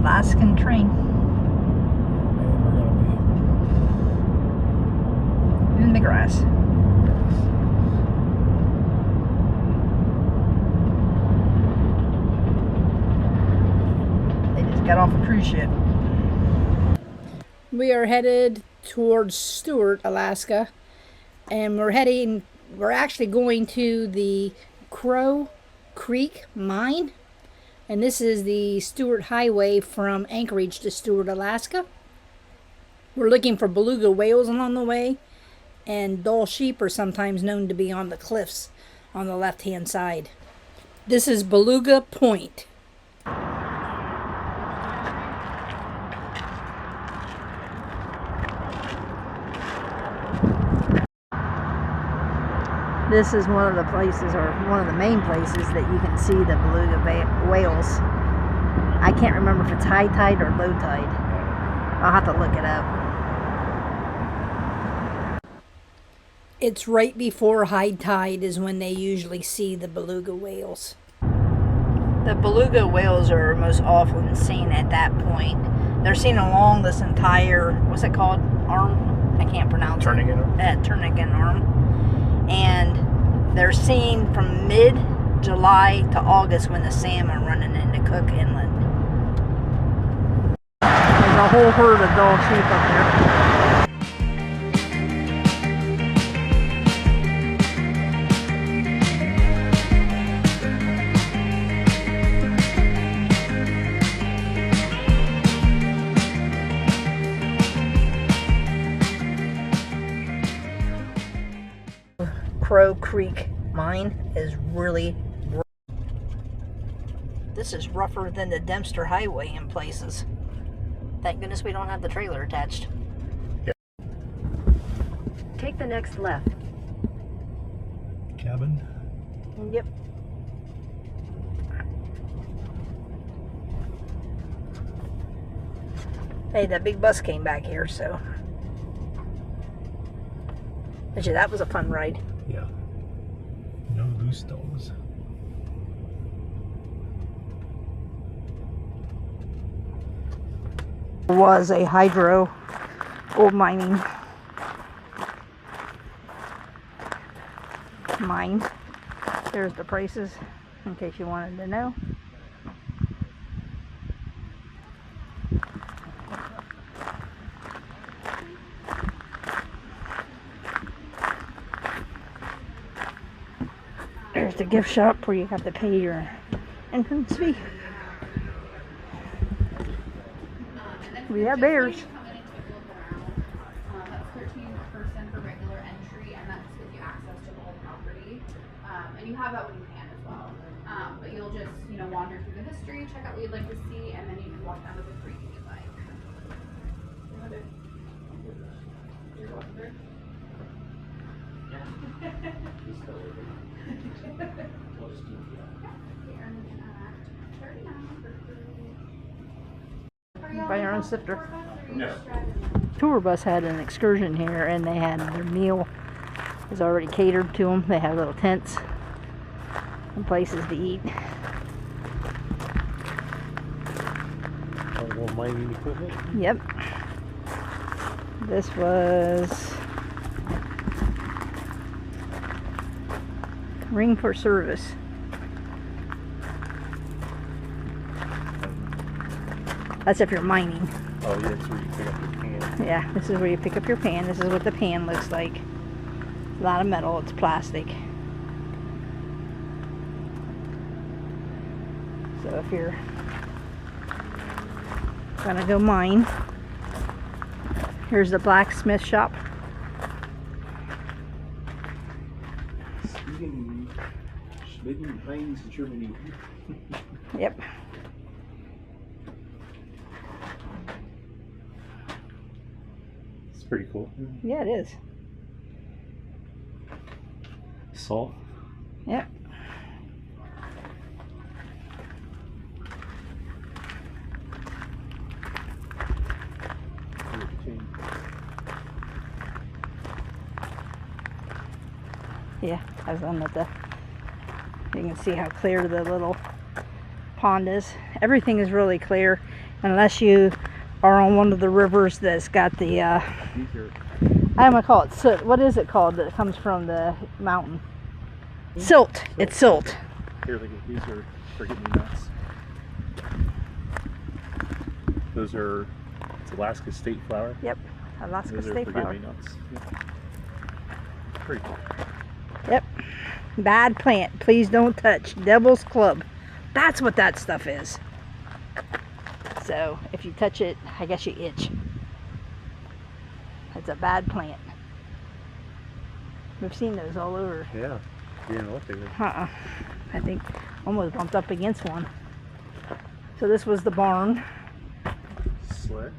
Alaskan train. In the grass. They just got off a cruise ship. We are headed towards Stewart, Alaska, and we're actually going to the Crow Creek mine, and this is the Stewart Highway from Anchorage to Stewart, Alaska. We're looking for beluga whales along the way, and Dall sheep are sometimes known to be on the cliffs on the left-hand side. This is Beluga Point. This is one of the places, or one of the main places, that you can see the beluga whales. I can't remember if it's high tide or low tide. I'll have to look it up. It's right before high tide is when they usually see the beluga whales. The beluga whales are most often seen at that point. They're seen along this entire, what's it called? Arm? I can't pronounce it. Turnagain Arm. And they're seen from mid-July to August when the salmon are running into Cook Inlet. There's a whole herd of Dall sheep up there. Crow Creek mine is really rough. This is rougher than the Dempster Highway in places. Thank goodness we don't have the trailer attached. Yep. Take the next left. Cabin? Yep. Hey, that big bus came back here, so. Actually, that was a fun ride. Yeah. No loose dogs. There was a hydro gold mining mine. There's the prices, in case you wanted to know. There's the gift shop where you have to pay your entrance fee. We have bears. That's 13% for regular entry, and that just gives you access to the whole property. And you have that when you can as well. But you'll just, wander through the history, check out what you'd like to see, and then you can walk down to the creek if you'd like. By your own sifter. No. Tour bus had an excursion here, and they had their meal was already catered to them. They had little tents and places to eat. All mining equipment? Yep. This was ring for service. That's if you're mining. Oh, yeah, that's where you pick up your pan. Yeah, this is where you pick up your pan. This is what the pan looks like. A lot of metal, it's plastic. So if you're gonna go mine, here's the blacksmith shop. Schmieden Plains, Germany. Yep. It's pretty cool. Yeah, it is. Salt. Yep. Yeah, I was on the. You can see how clear the little pond is. Everything is really clear. unless you are on one of the rivers that's got the These are I'm gonna call it silt. What is it called that comes from the mountain? Silt. It's silt. here. These are forget-me-nots. Those are it's Alaska state flower. Yep, Alaska Those are state flower. forget-me-nots. Yeah. Pretty cool. Yep. Bad plant. Please don't touch. Devil's Club. That's what that stuff is. So if you touch it, I guess you itch. It's a bad plant. We've seen those all over. Yeah. You didn't know what they were. I think almost bumped up against one. So this was the barn. Sled.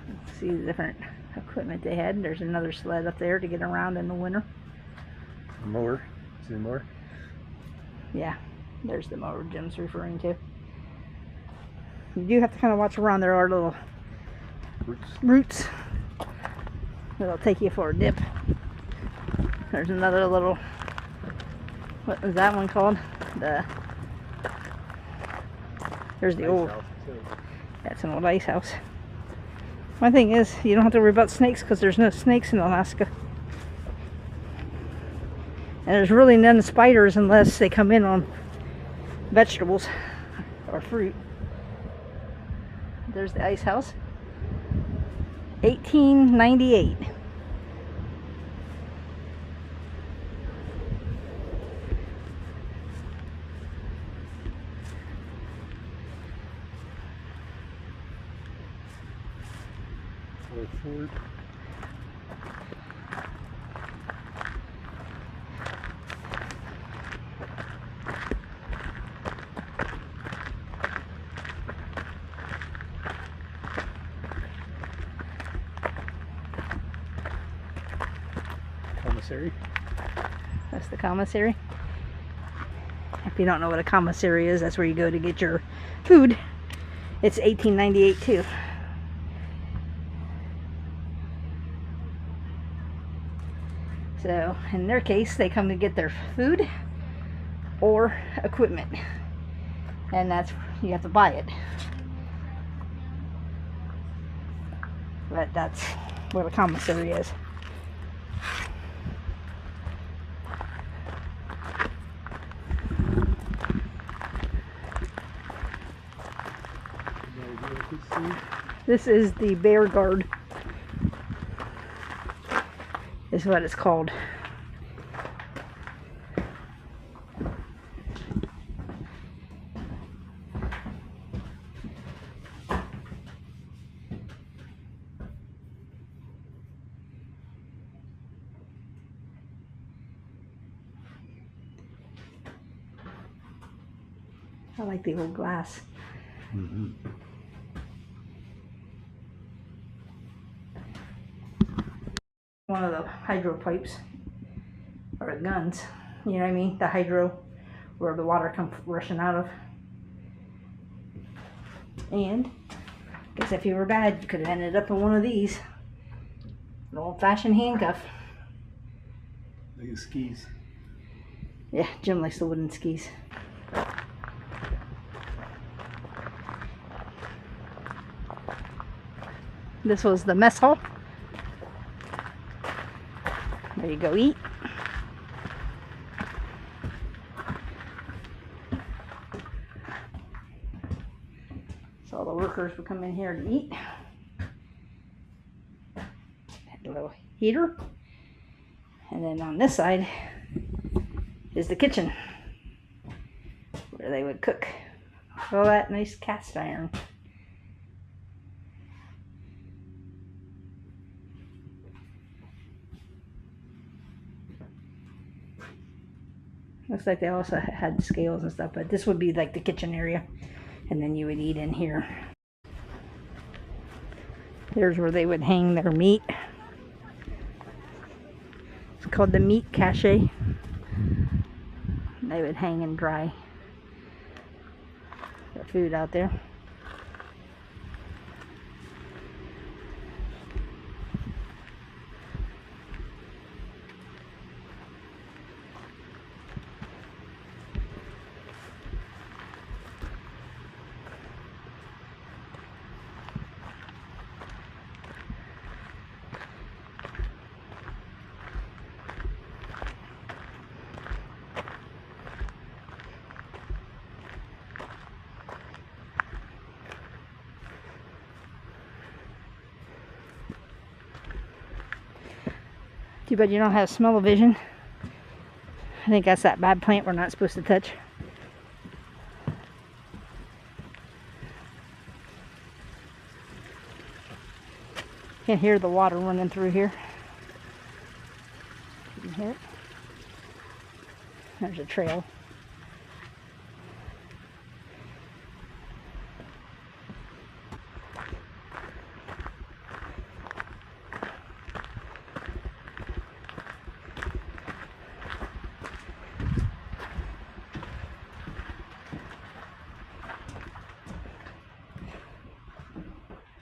Let's see the different equipment they had. There's another sled up there to get around in the winter. A mower. See the mower? Yeah, there's the mower Jim's referring to. You do have to kind of watch around. There are little roots that'll take you for a dip. There's another little, what was that one called? There's the Ice old, house, too. that's an old ice house. One thing is, you don't have to worry about snakes because there's no snakes in Alaska. And there's really none spiders unless they come in on vegetables or fruit. There's the ice house. 1898. Ford. Commissary. That's the commissary. If you don't know what a commissary is, that's where you go to get your food. It's 1898 too. So in their case, they come to get their food or equipment, and that's, you have to buy it. But that's what a commissary is. This is the bear guard, is what it's called. I like the old glass. Mm-hmm. One of the hydro pipes, or the guns, you know what I mean? The hydro, where the water comes rushing out of. And I guess if you were bad, you could have ended up in one of these. An old-fashioned handcuff. Look at skis. Yeah, Jim likes the wooden skis. This was the mess hall. There you go, eat. So all the workers would come in here to eat. Had a little heater. And then on this side is the kitchen, where they would cook. All that nice cast iron. Looks like they also had scales and stuff, but this would be like the kitchen area, and then you would eat in here. Here's where they would hang their meat. It's called the meat cache. They would hang and dry their food out there. Too bad you don't have smell-o-vision. I think that's that bad plant we're not supposed to touch. Can't hear the water running through here. You can hear it. There's a trail.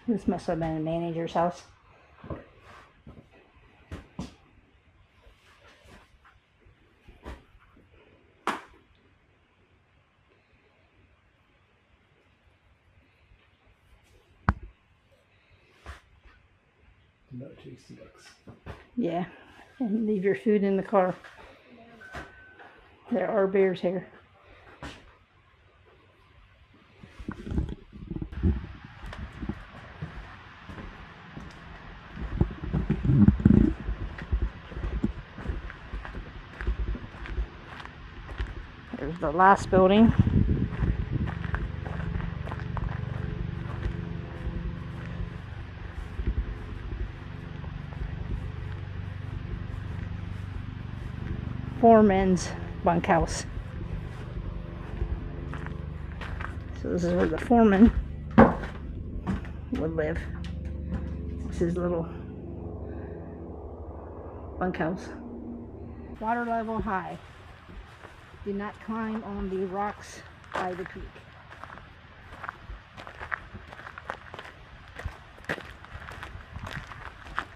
This must have been a manager's house. No tasty ducks. Yeah, and leave your food in the car. There are bears here. There's the last building. Foreman's bunkhouse. So this is where the foreman would live. This is his little bunkhouse. Water level high. Do not climb on the rocks by the creek.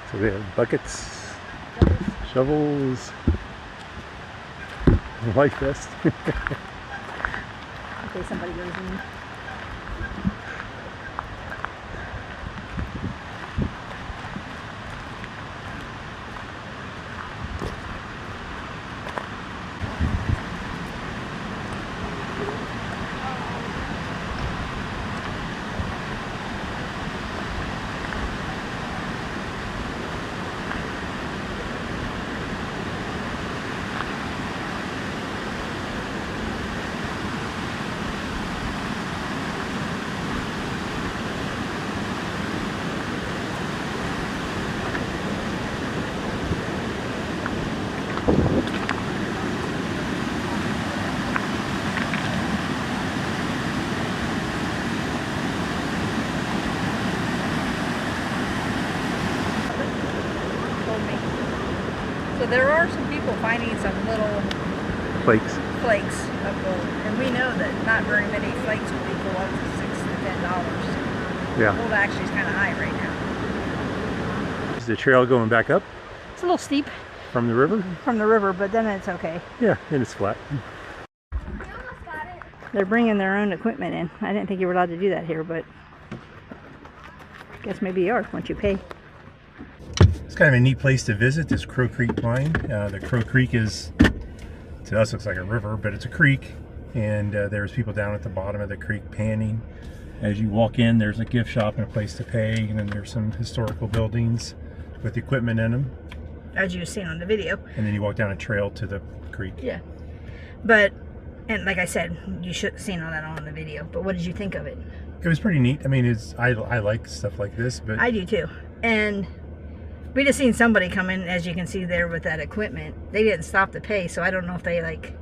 So we have buckets, shovels, life vest. In case somebody goes in. So there are some people finding some little Flakes. flakes of gold, and we know that not very many flakes will equal up to $6 to $10. Yeah. Gold actually is kind of high right now. Is the trail going back up It's a little steep from the river? from the river, but then it's okay. Yeah, and it's flat. They're bringing their own equipment in. I didn't think you were allowed to do that here, but I guess maybe you are once you pay. It's kind of a neat place to visit, this Crow Creek mine. The Crow Creek is, to us, looks like a river, but it's a creek. And there's people down at the bottom of the creek panning. As you walk in, there's a gift shop and a place to pay. And then there's some historical buildings with equipment in them. As you've seen on the video. And then you walk down a trail to the creek. Yeah. But, and like I said, you should have seen all that on the video. But what did you think of it? It was pretty neat. I mean, I like stuff like this, but I do too. And we just seen somebody come in, as you can see there, with that equipment. They didn't stop to pay, so I don't know if they like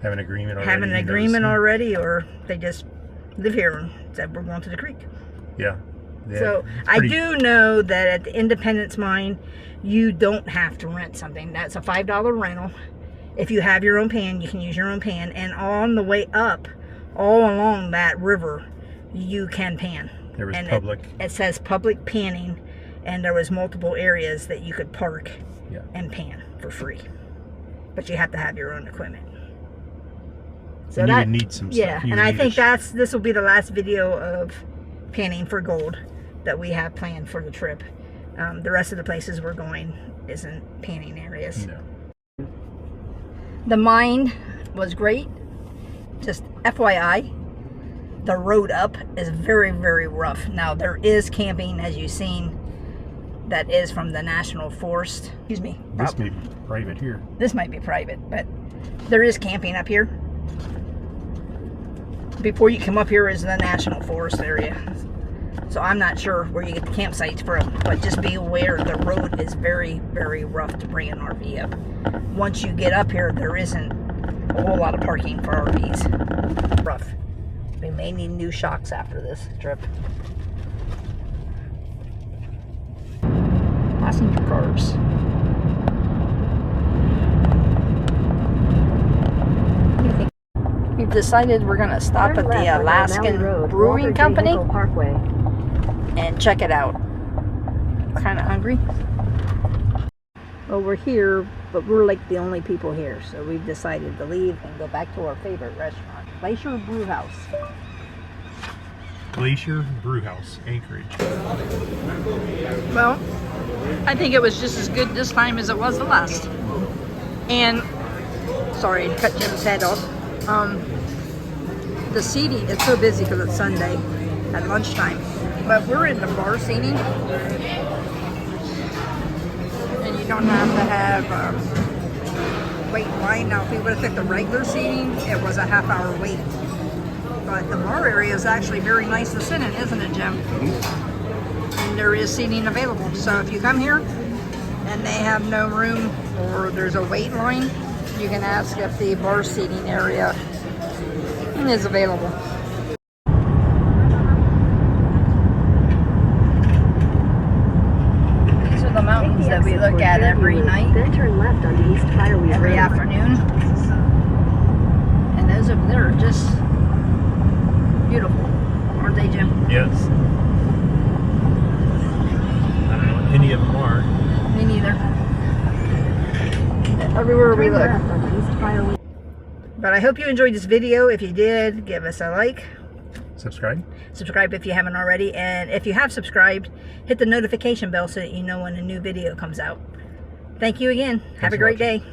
have an agreement already. have an agreement already, or they just live here and said we're going to the creek. Yeah. So I do know that at the Independence Mine, you don't have to rent something. That's a $5 rental. If you have your own pan, you can use your own pan. And on the way up, all along that river, you can pan. There was and public. It says public panning, and there was multiple areas that you could park and pan for free. But you have to have your own equipment. So and that you would need some stuff. And I think this will be the last video of panning for gold that we have planned for the trip. The rest of the places we're going isn't panning areas. No. The mine was great. Just FYI, the road up is very, very rough. Now there is camping, as you've seen, that is from the National Forest. Excuse me. This may be private here. This might be private, but there is camping up here. Before you come up here is the National Forest area. So I'm not sure where you get the campsites from, but just be aware the road is very, very rough to bring an RV up. Once you get up here, there isn't a whole lot of parking for RVs. Rough. We may need new shocks after this trip. Passenger cars. We've decided we're going to stop at the Alaskan Brewing Company and check it out. Kind of hungry. Well, we're here, but we're like the only people here, so we've decided to leave and go back to our favorite restaurant, Glacier Brew House. Glacier Brew House, Anchorage. Well, I think it was just as good this time as it was the last. And, sorry to cut Jim's head off. The seating is so busy because it's Sunday at lunchtime. But we're in the bar seating. And you don't have to have wait in line. Now, if we would have took the regular seating, it was a half-hour wait. But the bar area is actually very nice to sit in, isn't it, Jim? And there is seating available. So if you come here and they have no room or there's a wait line, you can ask if the bar seating area is available. These are the mountains that we look at every night, then turn left on East Fireweed every Road. afternoon. And those over there are just beautiful, aren't they, Jim? Yes. I don't know what any of them are. Me neither. Everywhere we Turn look. left on East Fireweed. But I hope you enjoyed this video. If you did, give us a like. Subscribe. Subscribe if you haven't already. And if you have subscribed, hit the notification bell so that you know when a new video comes out. Thank you again. Have a for great watching. day.